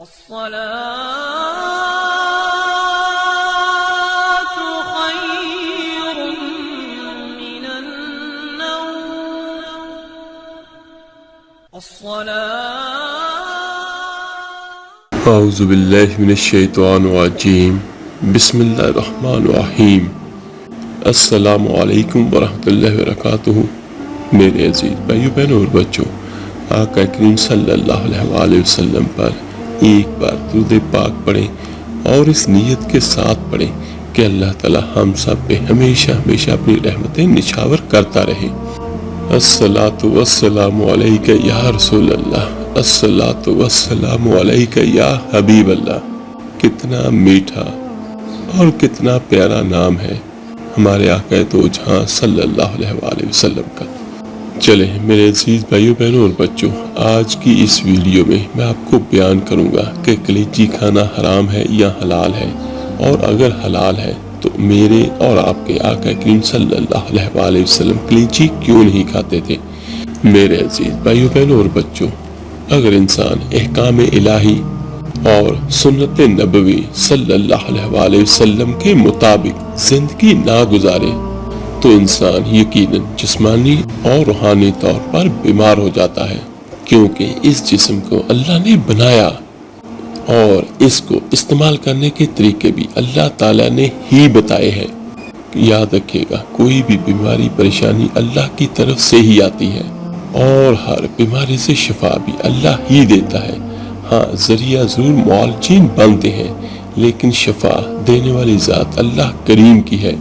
الصلاة خير من النوم. اعوذ باللہ من الشیطان الرجیم. بسم اللہ الرحمن الرحیم. السلام علیکم ورحمۃ اللہ وبرکاتہ. میرے عزیز بھائیو بہنوں اور بچوں، آقا کریم صلی اللہ علیہ وآلہ وسلم پر ایک بار درود پاک پڑھیں اور اس نیت کے ساتھ پڑھیں کہ اللہ تعالی ہم سب پہ ہمیشہ ہمیشہ اپنی رحمتیں نچھاور کرتا رہے. الصلاۃ والسلام علیک یا رسول اللہ، الصلاۃ والسلام علیک یا حبیب اللہ. کتنا میٹھا اور کتنا پیارا نام ہے ہمارے آقا دو جہاں صلی اللہ علیہ وآلہ وسلم کا. چلیں میرے عزیز بھائیوں بہنوں اور بچوں، آج کی اس ویڈیو میں میں آپ کو بیان کروں گا کہ کلیجی کھانا حرام ہے یا حلال ہے، اور اگر حلال ہے تو میرے اور آپ کے آقا کریم صلی اللہ علیہ وآلہ وسلم کلیجی کیوں نہیں کھاتے تھے. میرے عزیز بھائیوں بہنوں اور بچوں، اگر انسان احکام الہی اور سنت نبوی صلی اللہ علیہ وآلہ وسلم کے مطابق زندگی نہ گزارے تو انسان یقیناً جسمانی اور روحانی طور پر بیمار ہو جاتا ہے، کیونکہ اس جسم کو اللہ نے بنایا اور اس کو استعمال کرنے کے طریقے بھی اللہ تعالیٰ نے ہی بتائے ہیں. یاد رکھیے گا، کوئی بھی بیماری پریشانی اللہ کی طرف سے ہی آتی ہے اور ہر بیماری سے شفا بھی اللہ ہی دیتا ہے. ہاں، ذریعہ ضرور معالجین بنتے ہیں، لیکن شفا دینے والی ذات اللہ کریم کی ہے.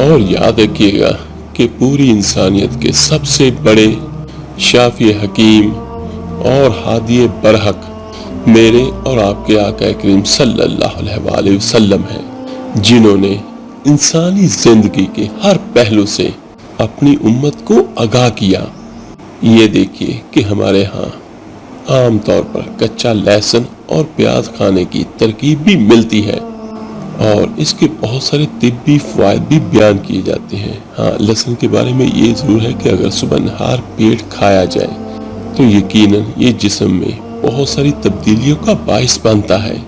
اور یاد رکھیے گا کہ پوری انسانیت کے سب سے بڑے شافی حکیم اور ہادی برحق میرے اور آپ کے آقا کریم صلی اللہ علیہ وآلہ وسلم ہیں، جنہوں نے انسانی زندگی کے ہر پہلو سے اپنی امت کو آگاہ کیا. یہ دیکھیے کہ ہمارے ہاں عام طور پر کچا لہسن اور پیاز کھانے کی ترکیب بھی ملتی ہے اور اس کے بہت سارے طبی فوائد بھی بیان کیے جاتے ہیں. ہاں، لہسن کے بارے میں یہ ضرور ہے کہ اگر صبح نہار پیٹ کھایا جائے تو یقیناً یہ جسم میں بہت ساری تبدیلیوں کا باعث بنتا ہے،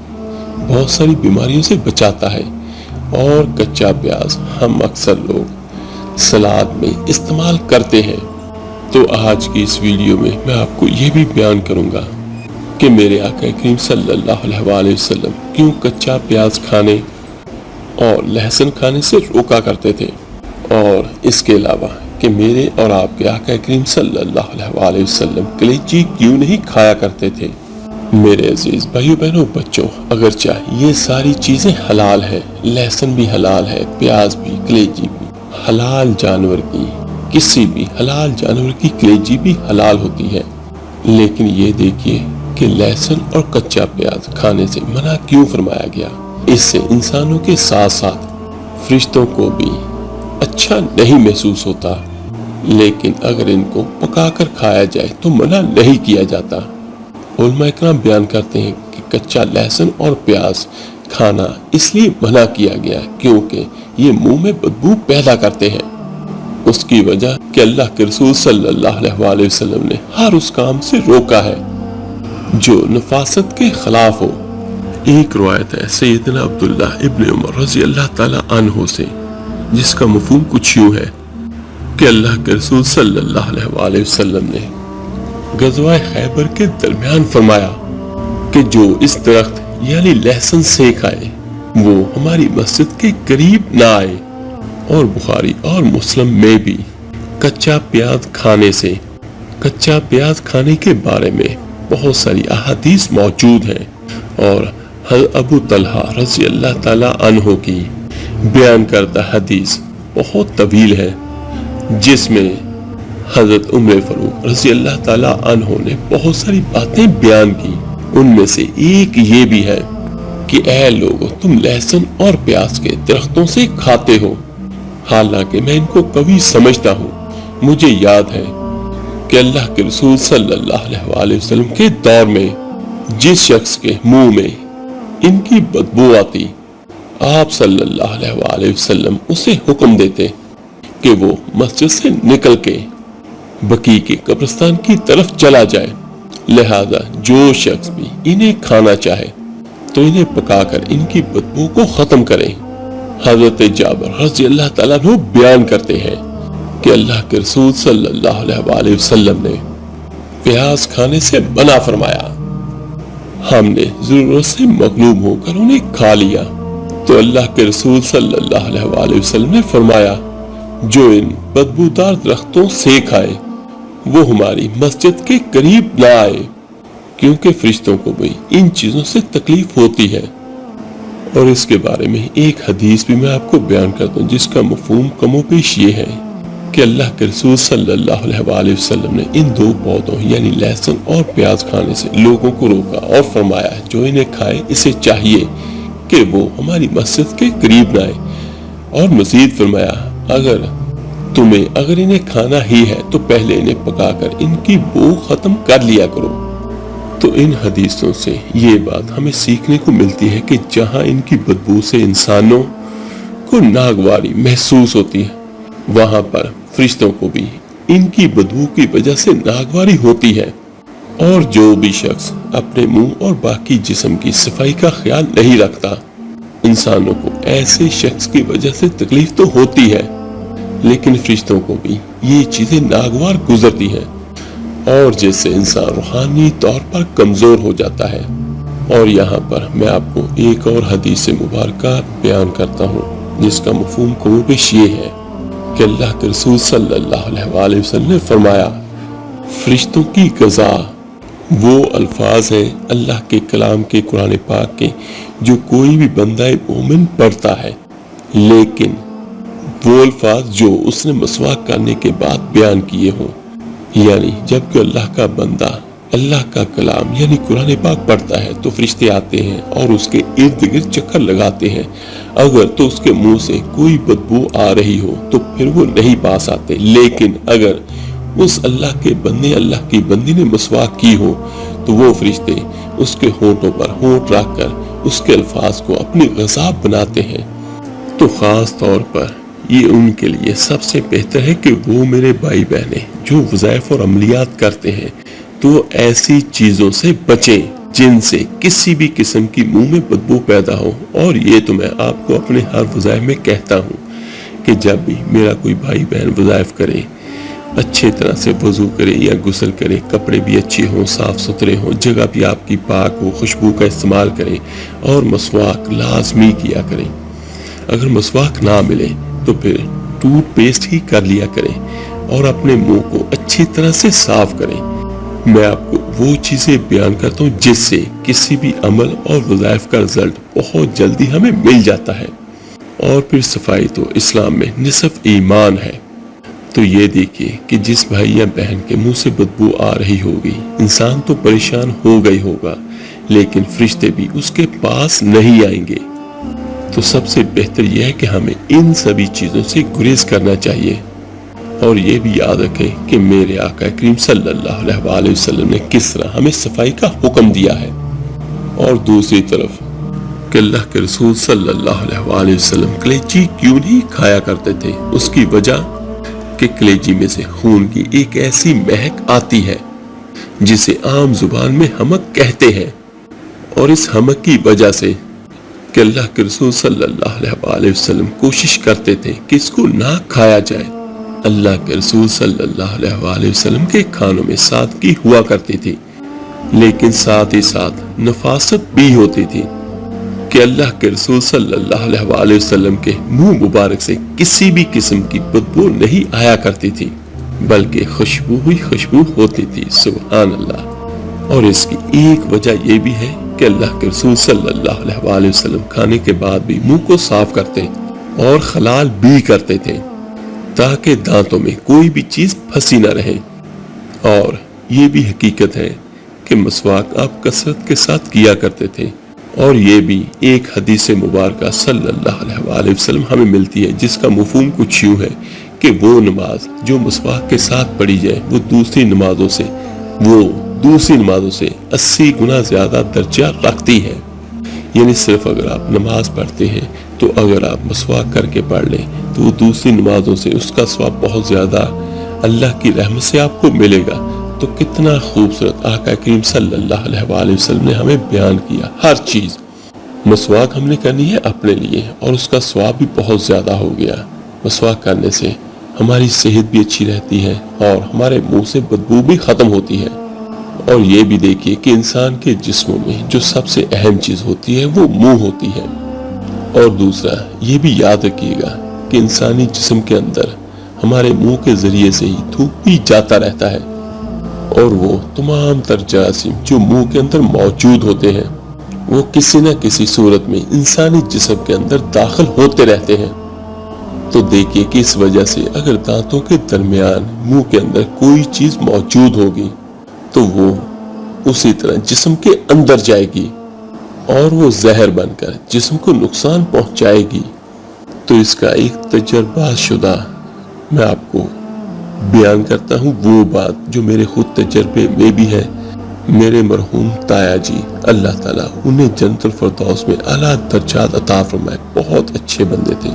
بہت ساری بیماریوں سے بچاتا ہے. اور کچا پیاز ہم اکثر لوگ سلاد میں استعمال کرتے ہیں. تو آج کی اس ویڈیو میں میں آپ کو یہ بھی بیان کروں گا کہ میرے آقا کریم صلی اللہ علیہ وآلہ وسلم کیوں کچا پیاز کھانے اور لہسن کھانے سے روکا کرتے تھے، اور اس کے علاوہ کہ میرے اور آپ کے آقا کریم صلی اللہ علیہ وآلہ وسلم کلیجی کیوں نہیں کھایا کرتے تھے. میرے عزیز بھائیوں بہنوں بچوں، اگرچہ یہ ساری چیزیں حلال ہے، لہسن بھی حلال ہے، پیاز بھی، کلیجی بھی، حلال جانور کی کسی بھی حلال جانور کی کلیجی بھی حلال ہوتی ہے، لیکن یہ دیکھیے کہ لہسن اور کچا پیاز کھانے سے منع کیوں فرمایا گیا. اس سے انسانوں کے ساتھ ساتھ فرشتوں کو بھی اچھا نہیں محسوس ہوتا، لیکن اگر ان کو پکا کر کھایا جائے تو منع نہیں کیا جاتا. علماء اکرام بیان کرتے ہیں کہ کچا لہسن اور پیاز کھانا اس لیے منع کیا گیا کیونکہ یہ منہ میں بدبو پیدا کرتے ہیں. اس کی وجہ کہ اللہ کے رسول صلی اللہ علیہ وآلہ وسلم نے ہر اس کام سے روکا ہے جو نفاست کے خلاف ہو. ایک روایت ہے سیدنا عبداللہ ابن عمر رضی اللہ تعالی عنہ سے، جس کا مفہوم کچھ یوں ہے کہ اللہ کے رسول صلی اللہ علیہ وآلہ وسلم نے غزوہ خیبر کے درمیان فرمایا کہ جو اس درخت یعنی لہسن سے کھائے وہ ہماری مسجد کے قریب نہ آئے. اور بخاری اور مسلم میں بھی کچا پیاز کھانے کے بارے میں بہت ساری احادیث موجود ہیں، اور حضرت ابو طلحہ رضی اللہ تعالی عنہ کی بیان کردہ حدیث بہت طویل ہے، جس میں حضرت عمر فاروق رضی اللہ تعالی عنہ نے بہت ساری باتیں بیان کی. ان میں سے ایک یہ بھی ہے کہ اے لوگو، تم لہسن اور پیاز کے درختوں سے کھاتے ہو، حالانکہ میں ان کو قوی سمجھتا ہوں. مجھے یاد ہے کہ اللہ کے رسول صلی اللہ علیہ وآلہ وسلم کے دور میں جس شخص کے منہ میں ان کی بدبو آتی، آپ صلی اللہ علیہ وآلہ وسلم اسے حکم دیتے کہ وہ مسجد سے نکل کے بقیع کے قبرستان کی طرف چلا جائے لہذا جو شخص بھی انہیں کھانا چاہے تو انہیں پکا کر ان کی بدبو کو ختم کریں۔ حضرت جابر رضی اللہ تعالیٰ عنہ بیان کرتے ہیں کہ اللہ کے رسول صلی اللہ علیہ وآلہ وسلم نے پیاز کھانے سے منع فرمایا۔ ہم نے ضرورت سے مغلوب ہو کر انہیں کھا لیا تو اللہ کے رسول صلی اللہ علیہ وآلہ وسلم نے فرمایا جو ان بدبودار درختوں سے کھائے وہ ہماری مسجد کے قریب نہ آئے، کیونکہ فرشتوں کو بھی ان چیزوں سے تکلیف ہوتی ہے۔ اور اس کے بارے میں ایک حدیث بھی میں آپ کو بیان کرتا ہوں جس کا مفہوم کم و بیش یہ ہے کہ اللہ کے رسول صلی اللہ علیہ وآلہ وسلم نے ان دو پودوں یعنی لہسن اور پیاز کھانے سے لوگوں کو روکا اور فرمایا جو انہیں کھائے اسے چاہیے کہ وہ ہماری مسجد کے قریب نہ آئے، اور مزید فرمایا اگر انہیں کھانا ہی ہے تو پہلے انہیں پکا کر ان کی بو ختم کر لیا کرو۔ تو ان حدیثوں سے یہ بات ہمیں سیکھنے کو ملتی ہے کہ جہاں ان کی بدبو سے انسانوں کو ناگواری محسوس ہوتی ہے وہاں پر فرشتوں کو بھی ان کی بدبو کی وجہ سے ناگواری ہوتی ہے، اور جو بھی شخص اپنے منہ اور باقی جسم کی صفائی کا خیال نہیں رکھتا انسانوں کو ایسے شخص کی وجہ سے تکلیف تو ہوتی ہے، لیکن فرشتوں کو بھی یہ چیزیں ناگوار گزرتی ہیں، اور جس سے انسان روحانی طور پر کمزور ہو جاتا ہے۔ اور یہاں پر میں آپ کو ایک اور حدیث مبارکہ بیان کرتا ہوں جس کا مفہوم کو پیش یہ ہے کہ اللہ کے رسول صلی اللہ علیہ وآلہ وسلم نے فرمایا فرشتوں کی غذا وہ الفاظ ہیں اللہ کے کلام کے قرآن پاک کے جو کوئی بھی بندہ مومن پڑھتا ہے، لیکن وہ الفاظ جو اس نے مسواک کرنے کے بعد بیان کیے ہوں، یعنی جب کہ اللہ کا بندہ اللہ کا کلام یعنی قرآن پاک پڑھتا ہے تو فرشتے آتے ہیں اور اس کے ارد گرد چکر لگاتے ہیں، اگر تو اس کے منہ سے کوئی بدبو آ رہی ہو تو پھر وہ نہیں پاس آتے، لیکن اگر اس اللہ کے بندے اللہ کی بندی نے مسواک کی ہو تو وہ فرشتے اس کے ہونٹوں پر ہونٹ رکھ کر اس کے الفاظ کو اپنی غذا بناتے ہیں۔ تو خاص طور پر یہ ان کے لیے سب سے بہتر ہے کہ وہ میرے بھائی بہنیں جو وظائف اور عملیات کرتے ہیں تو ایسی چیزوں سے بچیں جن سے کسی بھی قسم کی منہ میں بدبو پیدا ہو۔ اور یہ تو میں آپ کو اپنے ہر وظائف میں کہتا ہوں کہ جب بھی میرا کوئی بھائی بہن وظائف کرے اچھے طرح سے وضو کرے یا غسل کرے، کپڑے بھی اچھے ہوں، صاف ستھرے ہوں، جگہ بھی آپ کی پاک ہو، خوشبو کا استعمال کریں اور مسواک لازمی کیا کریں۔ اگر مسواک نہ ملے تو پھر ٹوتھ پیسٹ ہی کر لیا کریں اور اپنے منہ کو اچھی طرح سے صاف کریں۔ میں آپ کو وہ چیزیں بیان کرتا ہوں جس سے کسی بھی عمل اور وظائف کا رزلٹ بہت جلدی ہمیں مل جاتا ہے، اور پھر صفائی تو اسلام میں نصف ایمان ہے۔ تو یہ دیکھیے کہ جس بھائی یا بہن کے منہ سے بدبو آ رہی ہوگی انسان تو پریشان ہو گئی ہوگا، لیکن فرشتے بھی اس کے پاس نہیں آئیں گے۔ تو سب سے بہتر یہ ہے کہ ہمیں ان سبھی چیزوں سے گریز کرنا چاہیے، اور یہ بھی یاد رکھیں کہ میرے آقا کریم صلی اللہ علیہ وآلہ وسلم نے کس طرح ہمیں صفائی کا حکم دیا ہے۔ اور دوسری طرف کہ اللہ کے رسول صلی اللہ علیہ وآلہ وسلم کلیجی کیوں نہیں کھایا کرتے تھے، اس کی وجہ کہ کلیجی میں سے خون کی ایک ایسی مہک آتی ہے جسے عام زبان میں حمک کہتے ہیں، اور اس حمک کی وجہ سے کہ اللہ کے رسول صلی اللہ علیہ وآلہ وسلم کوشش کرتے تھے کہ اس کو نہ کھایا جائے۔ اللہ کے رسول صلی اللہ علیہ وآلہ وسلم کے کھانوں میں سادگی ہوا کرتی تھی، لیکن ساتھ ہی ساتھ نفاست بھی ہوتی تھی کہ اللہ کے رسول صلی اللہ علیہ وآلہ وسلم کے منہ مبارک سے کسی بھی قسم کی بدبو نہیں آیا کرتی تھی، بلکہ خوشبو ہی خوشبو ہوتی تھی۔ سبحان اللہ۔ اور اس کی ایک وجہ یہ بھی ہے کہ اللہ کے رسول صلی اللہ علیہ وآلہ وسلم کھانے کے بعد بھی منہ کو صاف کرتے اور خلال بھی کرتے تھے تاکہ دانتوں میں کوئی بھی چیز پھنسی نہ رہے۔ اور یہ بھی حقیقت ہے کہ مسواک آپ کثرت کے ساتھ کیا کرتے تھے، اور یہ بھی ایک حدیث مبارکہ صلی اللہ علیہ وآلہ وسلم ہمیں ملتی ہے جس کا مفہوم کچھ یوں ہے کہ وہ نماز جو مسواک کے ساتھ پڑھی جائے وہ دوسری نمازوں سے 80 گنا زیادہ درجہ رکھتی ہے۔ یعنی صرف اگر آپ نماز پڑھتے ہیں تو اگر آپ مسواک کر کے پڑھ لیں تو وہ دوسری نمازوں سے اس کا ثواب بہت زیادہ اللہ کی رحمت سے آپ کو ملے گا۔ تو کتنا خوبصورت آقا کریم صلی اللہ علیہ وآلہ وسلم نے ہمیں بیان کیا ہر چیز۔ مسواک ہم نے کرنی ہے اپنے لیے، اور اس کا ثواب بھی بہت زیادہ ہو گیا۔ مسواک کرنے سے ہماری صحت بھی اچھی رہتی ہے اور ہمارے منہ سے بدبو بھی ختم ہوتی ہے۔ اور یہ بھی دیکھیے کہ انسان کے جسموں میں جو سب سے اہم چیز ہوتی ہے وہ منہ ہوتی ہے۔ اور دوسرا یہ بھی یاد رکھیے گا کہ انسانی جسم کے اندر ہمارے منہ کے ذریعے سے ہی تھوک بھی جاتا رہتا ہے، اور وہ تمام تر جراثیم جو منہ کے اندر موجود ہوتے ہیں وہ کسی نہ کسی صورت میں انسانی جسم کے اندر داخل ہوتے رہتے ہیں۔ تو دیکھیے کہ اس وجہ سے اگر دانتوں کے درمیان منہ کے اندر کوئی چیز موجود ہوگی تو وہ اسی طرح جسم کے اندر جائے گی اور وہ زہر بن کر جسم کو نقصان پہنچائے گی۔ تو اس کا ایک تجربہ شدہ میں آپ کو بیان کرتا ہوں، وہ بات جو میرے خود تجربے میں بھی ہے۔ میرے مرحوم تایا جی اللہ تعالیٰ انہیں جنت الفردوس میں اعلیٰ درجات عطا فرمائے، بہت اچھے بندے تھے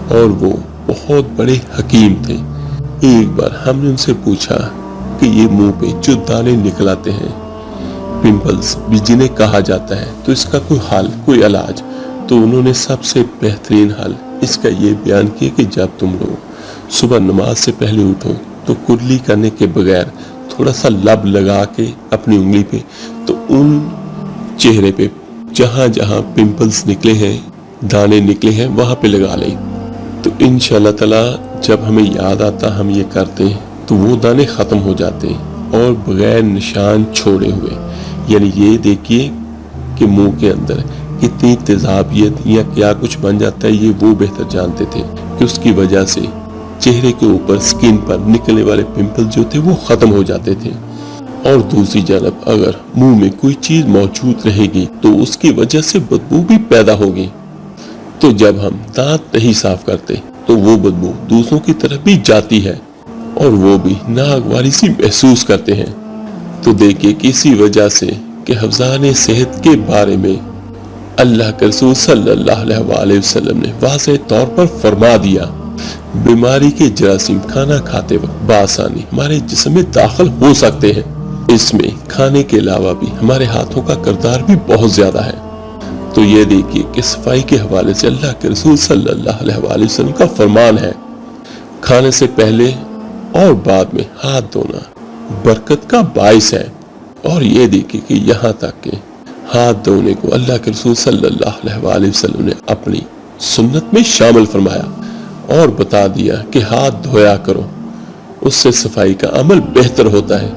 اور وہ بہت بڑے حکیم تھے۔ ایک بار ہم نے ان سے پوچھا کہ یہ منہ پہ جو دانے نکل آتے ہیں، پمپلز بھی جنہیں کہا جاتا ہے، تو اس کا کوئی حل، کوئی علاج؟ تو انہوں نے سب سے بہترین حل اس کا یہ بیان کیا کہ جب تم لوگ صبح نماز سے پہلے اٹھو تو کلی کرنے کے بغیر تھوڑا سا لب لگا کے اپنی انگلی پہ، تو ان چہرے پہ جہاں جہاں پمپلز نکلے ہیں، دانے نکلے ہیں، وہاں پہ لگا لیں۔ تو انشاءاللہ تعالیٰ جب ہمیں یاد آتا ہم یہ کرتے تو وہ دانے ختم ہو جاتے اور بغیر نشان چھوڑے ہوئے۔ یعنی یہ دیکھیے کہ منہ کے اندر کتنی تیزابیت یا کیا کچھ بن جاتا ہے، یہ وہ بہتر جانتے تھے کہ اس کی وجہ سے چہرے کے اوپر سکن پر نکلنے والے پمپل جو تھے وہ ختم ہو جاتے تھے۔ اور دوسری جانب اگر منہ میں کوئی چیز موجود رہے گی تو اس کی وجہ سے بدبو بھی پیدا ہوگی۔ تو جب ہم دانت نہیں صاف کرتے تو وہ بدبو دوسروں کی طرف بھی جاتی ہے اور وہ بھی ناگواری سی محسوس کرتے ہیں۔ تو دیکھیے کسی وجہ سے کہ حفظان صحت کے بارے میں اللہ کے رسول صلی اللہ علیہ وآلہ وسلم نے واضح طور پر فرما دیا، بیماری کے جراثیم کھانا کھاتے وقت بآسانی ہمارے جسم میں داخل ہو سکتے ہیں۔ اس میں کھانے کے علاوہ بھی ہمارے ہاتھوں کا کردار بھی بہت زیادہ ہے۔ تو یہ دیکھیے کہ صفائی کے حوالے سے اللہ کے رسول صلی اللہ علیہ وآلہ وسلم کا فرمان ہے، کھانے سے پہلے اور بعد میں ہاتھ دھونا برکت کا باعث ہے۔ اور یہ دیکھیے کہ یہاں تک کہ ہاتھ دھونے کو اللہ کے رسول صلی اللہ علیہ وآلہ وسلم نے اپنی سنت میں شامل فرمایا اور بتا دیا کہ ہاتھ دھویا کرو، اس سے صفائی کا عمل بہتر ہوتا ہے۔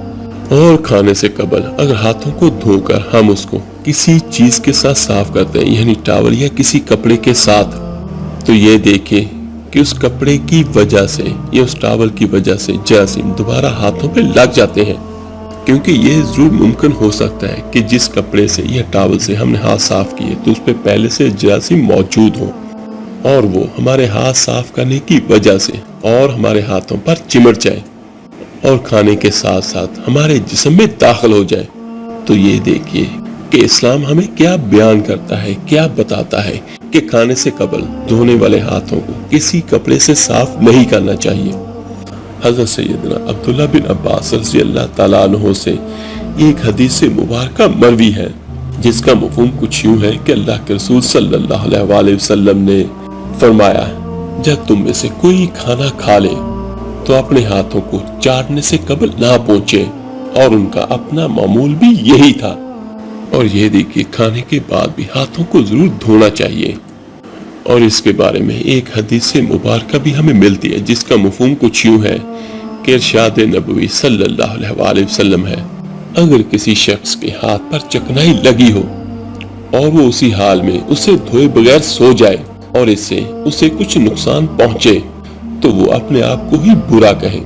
اور کھانے سے قبل اگر ہاتھوں کو دھو کر ہم اس کو کسی چیز کے ساتھ صاف کرتے ہیں، یعنی ٹاول یا کسی کپڑے کے ساتھ، تو یہ دیکھیں کہ اس کپڑے کی وجہ سے یا اس ٹاول کی وجہ سے جراثیم دوبارہ ہاتھوں پہ لگ جاتے ہیں، کیونکہ یہ ضرور ممکن ہو سکتا ہے کہ جس کپڑے سے یا ٹاول سے ہم نے ہاتھ صاف کیے تو اس پہ پہلے سے جراثیم موجود ہوں اور وہ ہمارے ہاتھ صاف کرنے کی وجہ سے اور ہمارے ہاتھوں پر چمٹ جائے اور کھانے کے ساتھ ساتھ ہمارے جسم میں داخل ہو جائے۔ تو یہ دیکھیے کہ اسلام ہمیں کیا بیان کرتا ہے، کیا بتاتا ہے کہ کھانے سے قبل دھونے والے ہاتھوں کو کسی کپڑے سے صاف نہیں کرنا چاہیے۔ حضرت سیدنا عبداللہ بن عباس رضی اللہ تعالیٰ عنہ سے ایک حدیث مبارکہ مروی ہے جس کا مفہوم کچھ یوں ہے کہ اللہ کے رسول صلی اللہ علیہ وآلہ وسلم نے فرمایا، جب تم میں سے کوئی کھانا کھا لے تو اپنے ہاتھوں کو چاٹنے سے قبل نہ پہنچے، اور ان کا اپنا معمول بھی یہی تھا۔ اور یہ دیکھیے کھانے کے بعد بھی ہاتھوں کو ضرور دھونا چاہیے۔ اور اس کے بارے میں ایک حدیث مبارکہ بھی ہمیں ملتی ہے جس کا مفہوم کچھ یوں ہے کہ ارشاد نبوی صلی اللہ علیہ وآلہ وسلم ہے، اگر کسی شخص کے ہاتھ پر چکنائی لگی ہو اور وہ اسی حال میں اسے دھوئے بغیر سو جائے اور اس سے اسے کچھ نقصان پہنچے تو وہ اپنے آپ کو ہی برا کہے،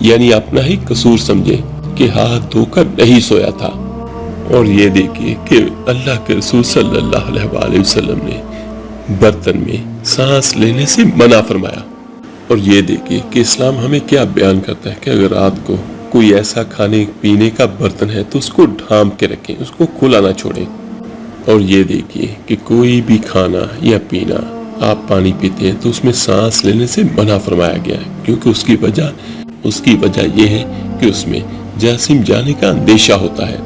یعنی اپنا ہی قصور سمجھے کہ ہاتھ دھو کر نہیں سویا تھا۔ اور یہ دیکھیے کہ اللہ کے رسول صلی اللہ علیہ وآلہ وسلم نے برتن میں سانس لینے سے منع فرمایا۔ اور یہ دیکھیے کہ اسلام ہمیں کیا بیان کرتا ہے کہ اگر رات کو کوئی ایسا کھانے پینے کا برتن ہے تو اس کو ڈھانپ کے رکھیں، اس کو کھلا نہ چھوڑیں۔ اور یہ دیکھیے کہ کوئی بھی کھانا یا پینا آپ پانی پیتے ہیں تو اس میں سانس لینے سے منع فرمایا گیا ہے، کیونکہ اس کی وجہ یہ ہے کہ اس میں جراثیم جانے کا اندیشہ ہوتا ہے،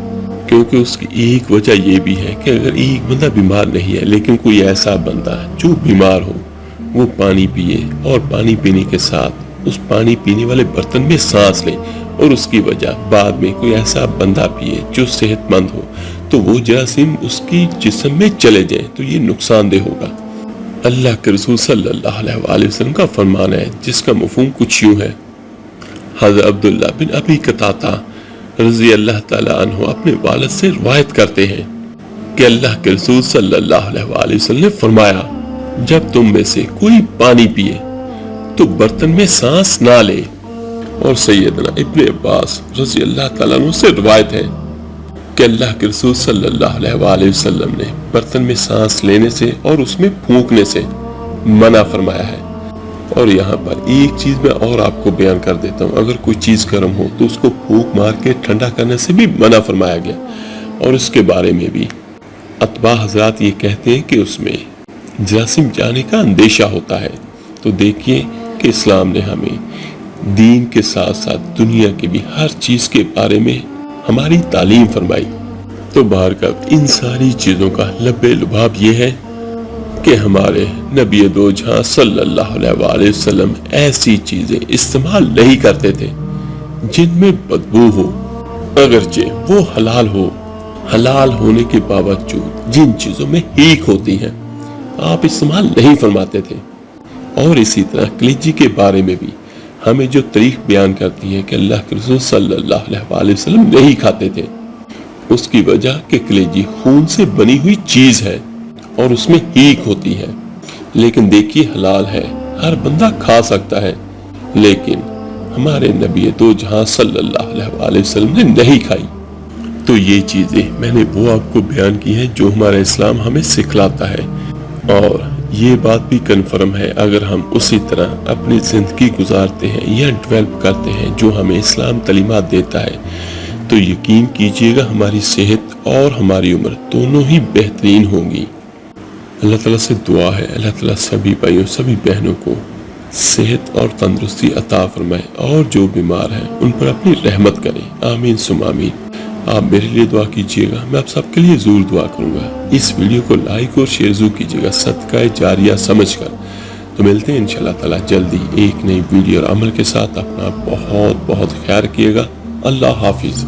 کیونکہ اس کی ایک وجہ یہ بھی ہے کہ اگر ایک بندہ بیمار نہیں ہے لیکن کوئی ایسا بندہ جو بیمار ہو وہ پانی پیے اور پانی پینے کے ساتھ اس پانی پینے والے برتن میں سانس لے اور اس کی وجہ بعد میں کوئی ایسا بندہ پیے جو صحت مند ہو تو وہ جراثیم اس کی جسم میں چلے جائیں تو یہ نقصان دہ ہوگا۔ اللہ کے رسول صلی اللہ علیہ وآلہ وسلم کا فرمان ہے جس کا مفہوم کچھ یوں ہے۔ حضرت عبداللہ بن ابی قتادہ رضی اللہ تعالیٰ عنہ اپنے والد سے روایت کرتے ہیں کہ اللہ کے رسول صلی اللہ علیہ وآلہ وسلم نے فرمایا، جب تم میں سے کوئی پانی پیے تو برتن میں سانس نہ لے۔ اور سیدنا ابن عباس رضی اللہ تعالیٰ عنہ سے روایت ہے کہ اللہ کے رسول صلی اللہ علیہ وآلہ وسلم نے برتن میں سانس لینے سے اور اس میں پھونکنے سے منع فرمایا ہے۔ اور یہاں پر ایک چیز میں اور آپ کو بیان کر دیتا ہوں، اگر کوئی چیز گرم ہو تو اس کو پھونک مار کے ٹھنڈا کرنے سے بھی منع فرمایا گیا۔ اور اس کے بارے میں بھی اتباع حضرات یہ کہتے ہیں کہ اس میں جراثیم جانے کا اندیشہ ہوتا ہے۔ تو دیکھیے کہ اسلام نے ہمیں دین کے ساتھ ساتھ دنیا کے بھی ہر چیز کے بارے میں ہماری تعلیم فرمائی۔ تو بہرکیف ان ساری چیزوں کا لب لباب یہ ہے کہ ہمارے نبی دو جہاں صلی اللہ علیہ وآلہ وسلم ایسی چیزیں استعمال نہیں کرتے تھے جن میں بدبو ہو، اگرچہ وہ حلال ہو، حلال ہونے کے باوجود جن چیزوں میں ہیک ہوتی ہیں آپ استعمال نہیں فرماتے تھے۔ اور اسی طرح کلیجی کے بارے میں بھی ہمیں جو تاریخ بیان کرتی ہے کہ اللہ کے رسول صلی اللہ علیہ وآلہ وسلم نہیں کھاتے تھے، اس کی وجہ کہ کلیجی خون سے بنی ہوئی چیز ہے اور اس میں ہیک ہوتی ہے، لیکن دیکھیے حلال ہے، ہر بندہ کھا سکتا ہے، لیکن ہمارے نبی دو جہاں صلی اللہ علیہ وآلہ وسلم نے نہیں کھائی۔ تو یہ چیزیں میں نے وہ آپ کو بیان کی ہیں جو ہمارا اسلام ہمیں سکھلاتا ہے، اور یہ بات بھی کنفرم ہے اگر ہم اسی طرح اپنی زندگی گزارتے ہیں یا ڈیولپ کرتے ہیں جو ہمیں اسلام تعلیمات دیتا ہے تو یقین کیجئے گا ہماری صحت اور ہماری عمر دونوں ہی بہترین ہوں گی۔ اللہ تعالیٰ سے دعا ہے اللہ تعالیٰ سبھی بھائیوں سبھی بہنوں کو صحت اور تندرستی عطا فرمائے، اور جو بیمار ہیں ان پر اپنی رحمت کرے، آمین ثم آمین۔ آپ میرے لیے دعا کیجئے گا، میں آپ سب کے لیے ضرور دعا کروں گا۔ اس ویڈیو کو لائک اور شیئر ضرور کیجئے گا صدقہ جاریہ سمجھ کر۔ تو ملتے ہیں انشاءاللہ تعالیٰ جلدی ایک نئی ویڈیو اور عمل کے ساتھ۔ اپنا بہت بہت خیال رکھیے گا۔ اللہ حافظ۔